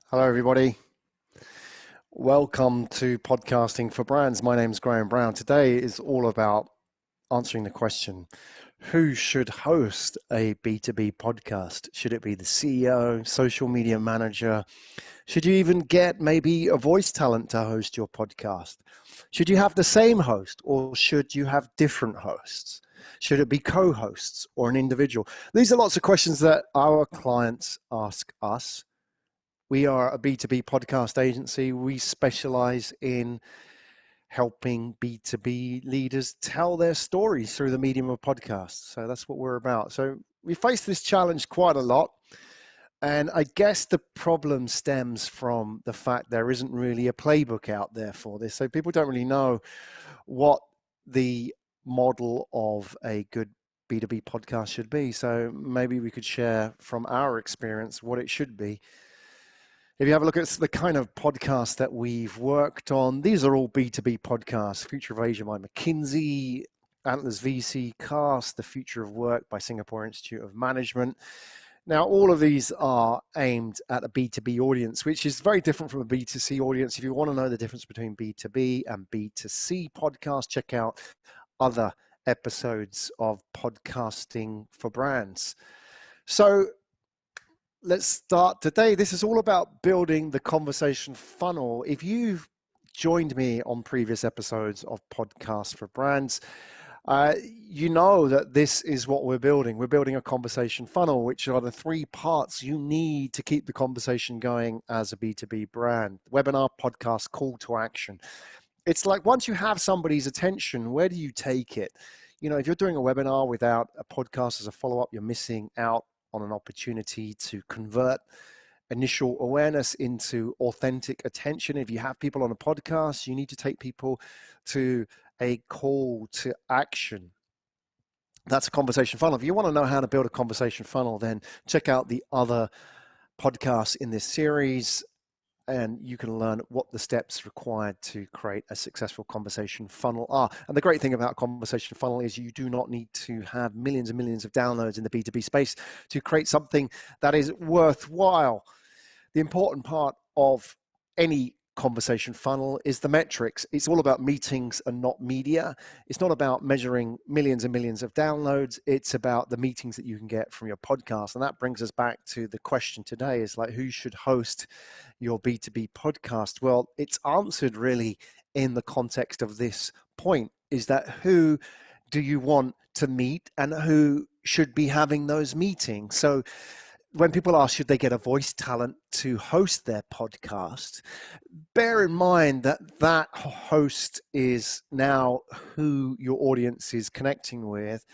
Hello, everybody. Welcome to Podcasting for Brands. My name is Graham Brown. Today is all about answering the question, who should host a B2B podcast? Should it be the CEO, social media manager? Should you even get maybe a voice talent to host your podcast? Should you have the same host or should you have different hosts? Should it be co-hosts or an individual? These are lots of questions that our clients ask us. We are a B2B podcast agency. We specialize in helping B2B leaders tell their stories through the medium of podcasts. So that's what we're about. So we face this challenge quite a lot. And I guess the problem stems from the fact there isn't really a playbook out there for this. So people don't really know what the model of a good B2B podcast should be. So maybe we could share from our experience what it should be. If you have a look at the kind of podcasts that we've worked on, these are all B2B podcasts. Future of Asia by McKinsey, Antlers VC Cast, The Future of Work by Singapore Institute of Management. Now, all of these are aimed at a B2B audience, which is very different from a B2C audience. If you want to know the difference between B2B and B2C podcasts, check out other episodes of Podcasting for Brands. So let's start today. This is all about building the conversation funnel. If you've joined me on previous episodes of Podcasts for Brands, you know that this is what we're building. We're building a conversation funnel, which are the three parts you need to keep the conversation going as a B2B brand. Webinar, podcast, call to action. It's like once you have somebody's attention, where do you take it? You know, if you're doing a webinar without a podcast as a follow-up, you're missing out on an opportunity to convert initial awareness into authentic attention. If you have people on a podcast, you need to take people to a call to action. That's a conversation funnel. If you want to know how to build a conversation funnel, then check out the other podcasts in this series, and you can learn what the steps required to create a successful conversation funnel are. And the great thing about a conversation funnel is you do not need to have millions and millions of downloads in the B2B space to create something that is worthwhile. The important part of any conversation funnel is the metrics. It's all about meetings and not media. It's not about measuring millions and millions of downloads. It's about the meetings that you can get from your podcast. And that brings us back to the question today is like, who should host your B2B podcast? Well, it's answered really in the context of this point, is that who do you want to meet and who should be having those meetings? So when people ask, should they get a voice talent to host their podcast, bear in mind that that host is now who your audience is connecting with.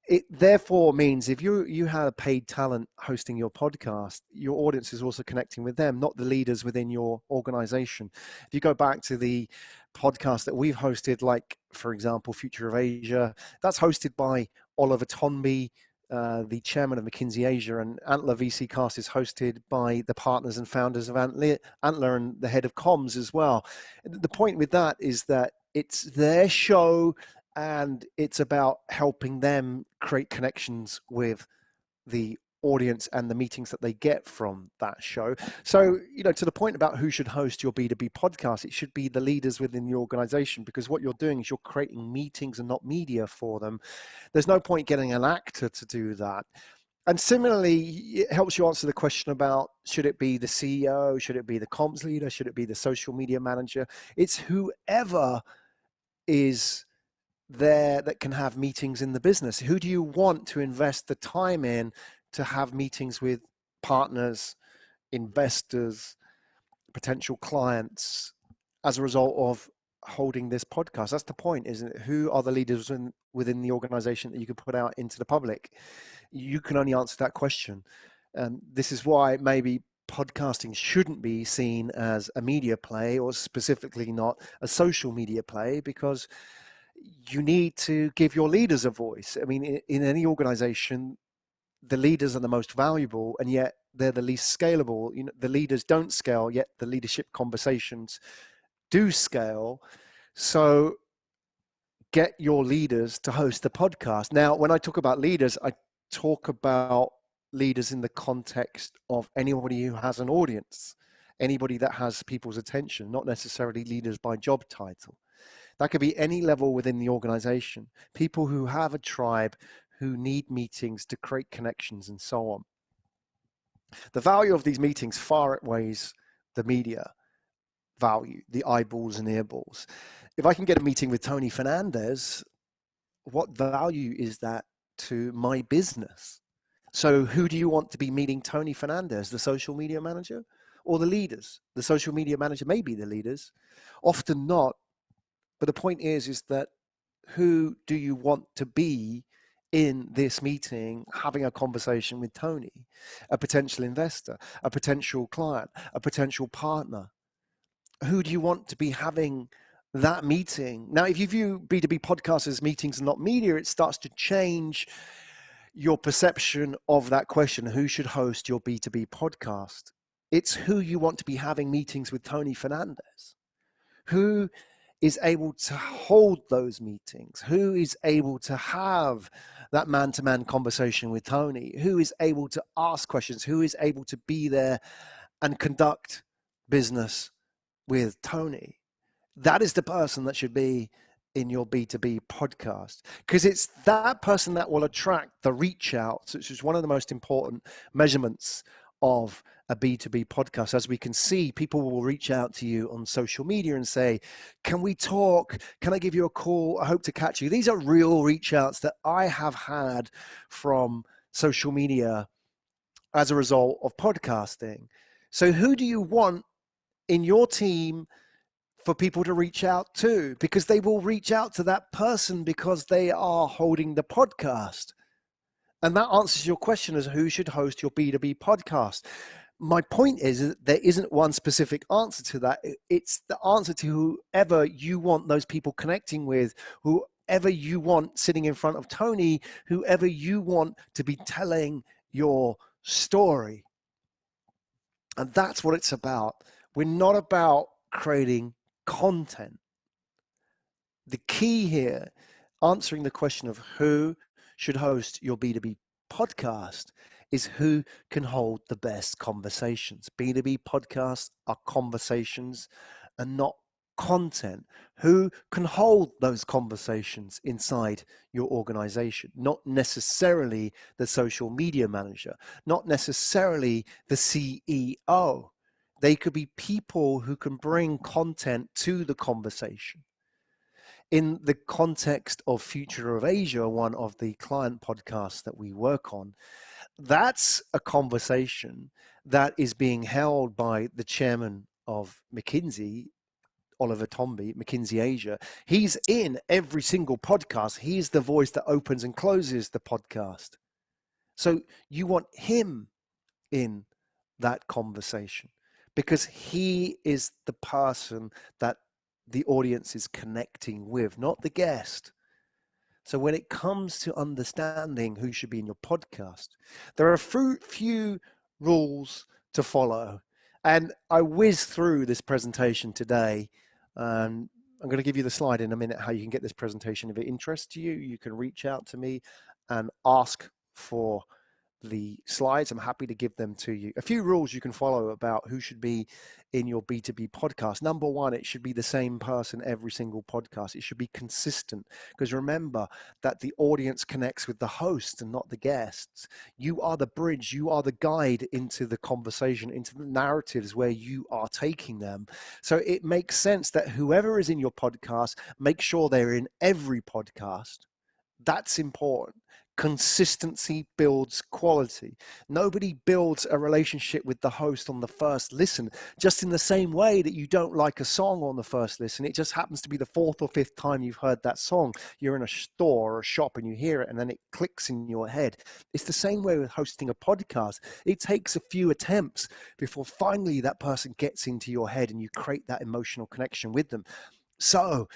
It therefore means if you have a paid talent hosting your podcast, your audience is also connecting with them, not the leaders within your organization. If you go back to the podcast that we've hosted, like, for example, Future of Asia, that's hosted by Oliver Tonby, the chairman of McKinsey Asia, and Antler VC Cast is hosted by the partners and founders of Antler and the head of comms as well. The point with that is that it's their show and it's about helping them create connections with the audience and the meetings that they get from that show. So, you know, to the point about who should host your B2B podcast, it should be the leaders within the organization, because what you're doing is you're creating meetings and not media for them. There's no point getting an actor to do that. And similarly, it helps you answer the question about, should it be the CEO? Should it be the comms leader? Should it be the social media manager? It's whoever is there that can have meetings in the business. Who do you want to invest the time in to have meetings with partners, investors, potential clients as a result of holding this podcast? That's the point, isn't it? Who are the leaders within the organization that you can put out into the public? You can only answer that question. This is why maybe podcasting shouldn't be seen as a media play, or specifically not a social media play, because you need to give your leaders a voice. I mean, in any organization, the leaders are the most valuable, and yet they're the least scalable. You know, the leaders don't scale, yet the leadership conversations do scale. So get your leaders to host the podcast. Now, when I talk about leaders, I talk about leaders in the context of anybody who has an audience. anybody that has people's attention, not necessarily leaders by job title. That could be any level within the organization, people who have a tribe, who need meetings to create connections and so on. The value of these meetings far outweighs the media value, the eyeballs and earballs. If I can get a meeting with Tony Fernandez, what value is that to my business? So who do you want to be meeting Tony Fernandez, the social media manager or the leaders? The social media manager may be the leaders, often not. But the point is that who do you want to be in this meeting having a conversation with Tony? A potential investor, a potential client, a potential partner. Who do you want to be having that meeting? Now, if you view B2B podcasts as meetings and not media, it starts to change your perception of that question. Who should host your B2B podcast? It's who you want to be having meetings with Tony Fernandez. Who is able to hold those meetings? Who is able to have that man-to-man conversation with Tony? Who is able to ask questions? Who is able to be there and conduct business with Tony? That is the person that should be in your B2B podcast, because it's that person that will attract the reach outs, which is one of the most important measurements of a B2B podcast. As we can see, people will reach out to you on social media and say, can we talk? Can I give you a call? I hope to catch you. These are real reach outs that I have had from social media as a result of podcasting. So who do you want in your team for people to reach out to? Because they will reach out to that person because they are holding the podcast. And that answers your question as who should host your B2B podcast. My point is that there isn't one specific answer to that. It's the answer to whoever you want those people connecting with, whoever you want sitting in front of Tony, whoever you want to be telling your story. And that's what it's about. We're not about creating content. The key here, answering the question of who should host your B2B podcast, is who can hold the best conversations. B2B podcasts are conversations and not content. Who can hold those conversations inside your organization? Not necessarily the social media manager, not necessarily the CEO. They could be people who can bring content to the conversation. In the context of Future of Asia, one of the client podcasts that we work on, that's a conversation that is being held by the chairman of McKinsey, Oliver Tomby, McKinsey Asia. He's in every single podcast. He's the voice that opens and closes the podcast. So you want him in that conversation because he is the person that the audience is connecting with, not the guest. So when it comes to understanding who should be in your podcast, there are a few rules to follow. And I whizzed through this presentation today. I'm going to give you the slide in a minute, how you can get this presentation. If it interests you, you can reach out to me and ask for the slides. I'm happy to give them to you. A few rules you can follow about who should be in your B2B podcast. Number one, it should be the same person every single podcast. It should be consistent, because remember that the audience connects with the host and not the guests. You are the bridge, you are the guide into the conversation, into the narratives where you are taking them. So it makes sense that whoever is in your podcast, make sure they're in every podcast. That's important. Consistency builds quality. Nobody builds a relationship with the host on the first listen, just in the same way that you don't like a song on the first listen. It just happens to be the fourth or fifth time you've heard that song. You're in a store or a shop and you hear it and then it clicks in your head. It's the same way with hosting a podcast. It takes a few attempts before finally that person gets into your head and you create that emotional connection with them. So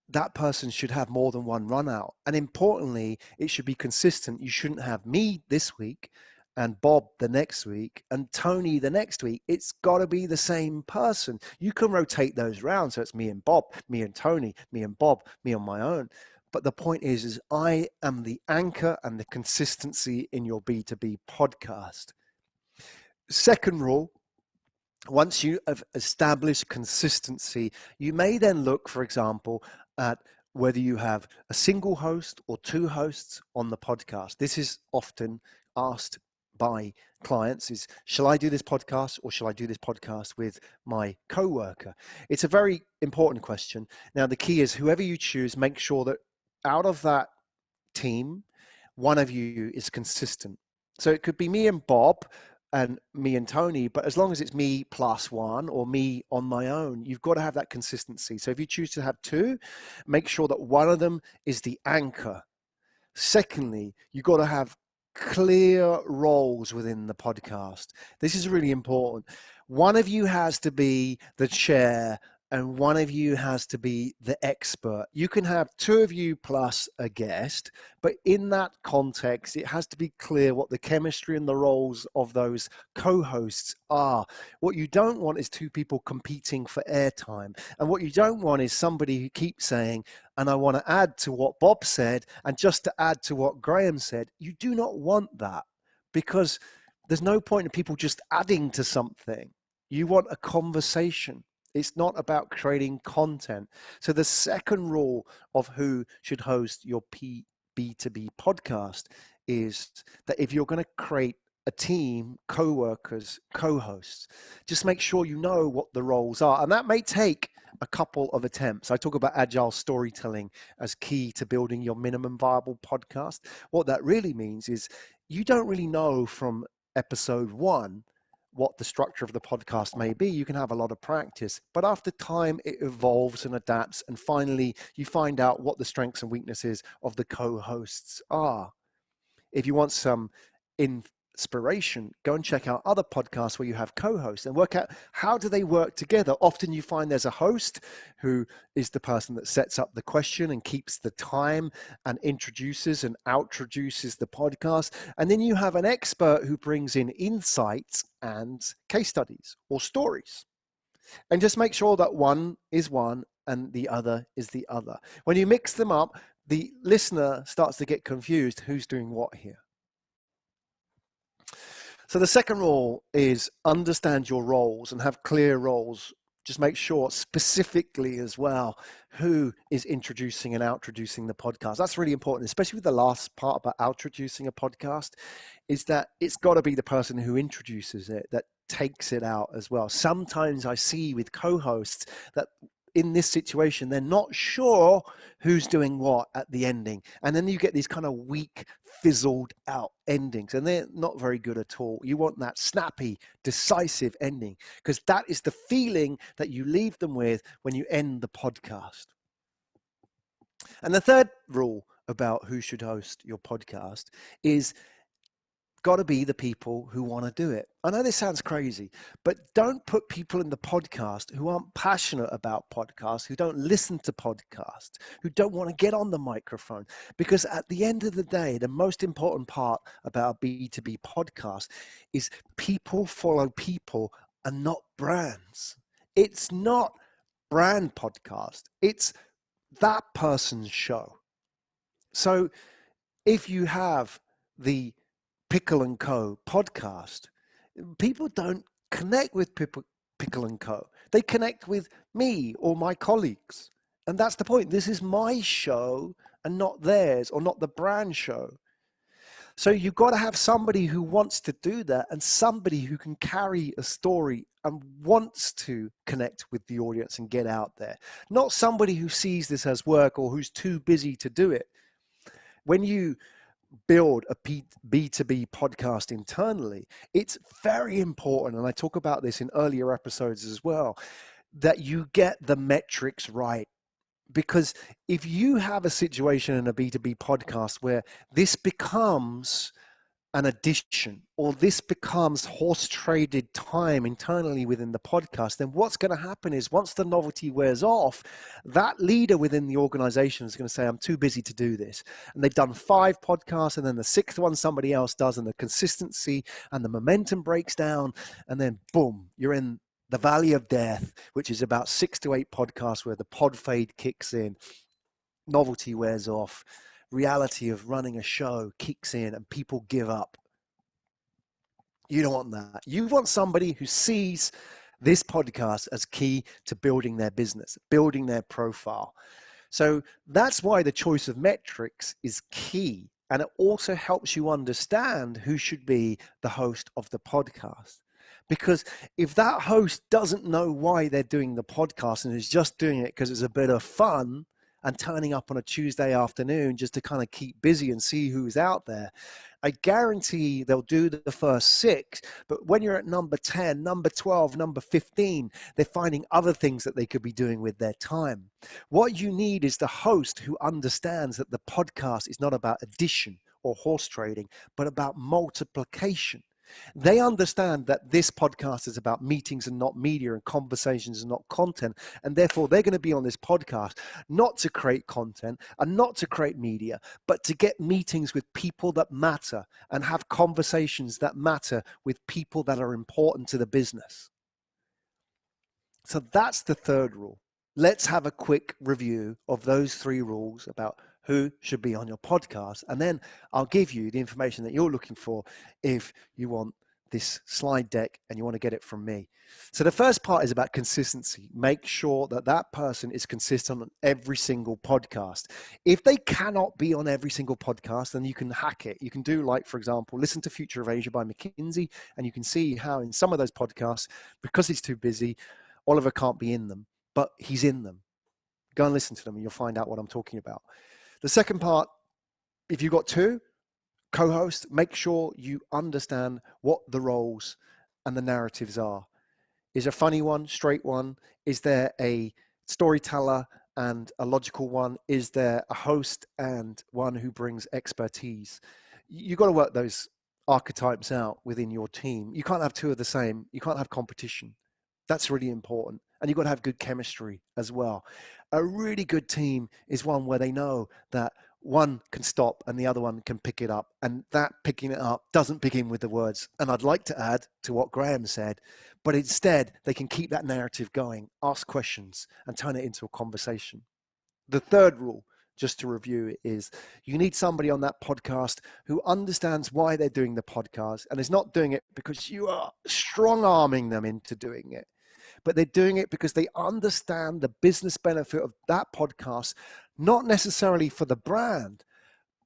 that person should have more than one run out. And importantly, it should be consistent. You shouldn't have me this week and Bob the next week and Tony the next week. It's got to be the same person. You can rotate those rounds. So it's me and Bob, me and Tony, me and Bob, me on my own. But the point is I am the anchor and the consistency in your B2B podcast. Second rule, Once you have established consistency, you may then look, for example, at whether you have a single host or two hosts on the podcast. This is often asked by clients is, shall I do this podcast or shall I do this podcast with my coworker? It's a very important question. Now, the key is whoever you choose, make sure that out of that team, one of you is consistent. So it could be me and Bob and me and Tony, but as long as it's me plus one or me on my own, you've got to have that consistency. So if you choose to have two, make sure that one of them is the anchor. Secondly, you've got to have clear roles within the podcast. This is really important. One of you has to be the chair and one of you has to be the expert. You can have two of you plus a guest, but in that context, it has to be clear what the chemistry and the roles of those co-hosts are. What you don't want is two people competing for airtime. And what you don't want is somebody who keeps saying, and I want to add to what Bob said, and just to add to what Graham said. You do not want that, because there's no point in people just adding to something. You want a conversation. It's not about creating content. So the second rule of who should host your B2B podcast is that if you're going to create a team, co-workers, co-hosts, just make sure you know what the roles are. And that may take a couple of attempts. I talk about agile storytelling as key to building your minimum viable podcast. What that really means is you don't really know from episode one what the structure of the podcast may be. You can have a lot of practice, but after time it evolves and adapts, and finally you find out what the strengths and weaknesses of the co-hosts are. If you want some inspiration, go and check out other podcasts where you have co-hosts and work out how do they work together. Often you find there's a host who is the person that sets up the question and keeps the time and introduces and outroduces the podcast. And then you have an expert who brings in insights and case studies or stories. And just make sure that one is one and the other is the other. When you mix them up, the listener starts to get confused who's doing what here. So the second rule is understand your roles and have clear roles. Just make sure specifically as well who is introducing and outroducing the podcast. That's really important, especially with the last part about outroducing a podcast, is that it's got to be the person who introduces it that takes it out as well. Sometimes I see with co-hosts that in this situation, they're not sure who's doing what at the ending. And then you get these kind of weak, fizzled out endings, and they're not very good at all. You want that snappy, decisive ending, because that is the feeling that you leave them with when you end the podcast. And the third rule about who should host your podcast is got to be the people who want to do it. I know this sounds crazy, but don't put people in the podcast who aren't passionate about podcasts, who don't listen to podcasts, who don't want to get on the microphone. Because at the end of the day, the most important part about a B2B podcast is people follow people and not brands. It's not brand podcast. It's that person's show. So if you have the Pickle and Co podcast, people don't connect with Pickle and Co. They connect with me or my colleagues. And that's the point. This is my show and not theirs, or not the brand show. So you've got to have somebody who wants to do that, and somebody who can carry a story and wants to connect with the audience and get out there. Not somebody who sees this as work or who's too busy to do it. When you build a B2B podcast internally, it's very important, and I talk about this in earlier episodes as well, that you get the metrics right. Because if you have a situation in a B2B podcast where this becomes an addition, or this becomes horse traded time internally within the podcast, then what's going to happen is once the novelty wears off, that leader within the organization is going to say, I'm too busy to do this. And they've done 5 podcasts, and then the 6th one somebody else does, and the consistency and the momentum breaks down, and then boom, you're in the valley of death, which is about 6 to 8 podcasts where the pod fade kicks in, novelty wears off, reality of running a show kicks in, and people give up. You don't want that. You want somebody who sees this podcast as key to building their business, building their profile. So that's why the choice of metrics is key. And it also helps you understand who should be the host of the podcast. Because if that host doesn't know why they're doing the podcast and is just doing it because it's a bit of fun and turning up on a Tuesday afternoon just to kind of keep busy and see who's out there, I guarantee they'll do the first 6, but when you're at number 10, number 12, number 15, they're finding other things that they could be doing with their time. What you need is the host who understands that the podcast is not about addition or horse trading, but about multiplication. They understand that this podcast is about meetings and not media, and conversations and not content. And therefore, they're going to be on this podcast not to create content and not to create media, but to get meetings with people that matter and have conversations that matter with people that are important to the business. So that's the third rule. Let's have a quick review of those 3 rules about who should be on your podcast. And then I'll give you the information that you're looking for if you want this slide deck and you want to get it from me. So the first part is about consistency. Make sure that that person is consistent on every single podcast. If they cannot be on every single podcast, then you can hack it. You can do, like, for example, listen to Future of Asia by McKinsey, and you can see how in some of those podcasts, because he's too busy, Oliver can't be in them, but he's in them. Go and listen to them and you'll find out what I'm talking about. The second part, if you've got 2 co-hosts, make sure you understand what the roles and the narratives are. Is a funny one, straight one? Is there a storyteller and a logical one? Is there a host and one who brings expertise? You've got to work those archetypes out within your team. You can't have 2 of the same. You can't have competition. That's really important. And you've got to have good chemistry as well. A really good team is one where they know that one can stop and the other one can pick it up. And that picking it up doesn't begin with the words. And I'd like to add to what Graham said, but instead they can keep that narrative going, ask questions and turn it into a conversation. The third rule, just to review, is you need somebody on that podcast who understands why they're doing the podcast and is not doing it because you are strong-arming them into doing it, but they're doing it because they understand the business benefit of that podcast, not necessarily for the brand,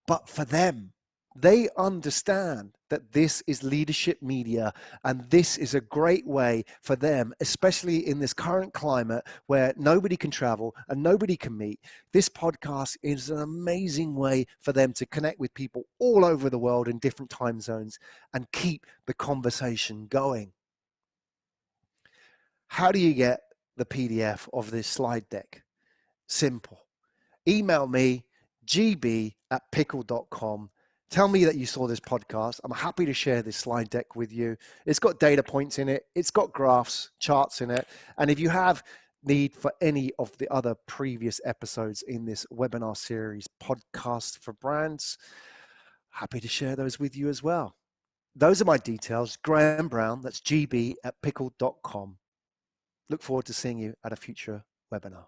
but for them. They understand that this is leadership media and this is a great way for them, especially in this current climate where nobody can travel and nobody can meet. This podcast is an amazing way for them to connect with people all over the world in different time zones and keep the conversation going. How do you get the PDF of this slide deck? Simple. Email me, gb@pickle.com. Tell me that you saw this podcast. I'm happy to share this slide deck with you. It's got data points in it. It's got graphs, charts in it. And if you have need for any of the other previous episodes in this webinar series, Podcast for Brands, happy to share those with you as well. Those are my details. Graham Brown, that's gb@pickle.com. Look forward to seeing you at a future webinar.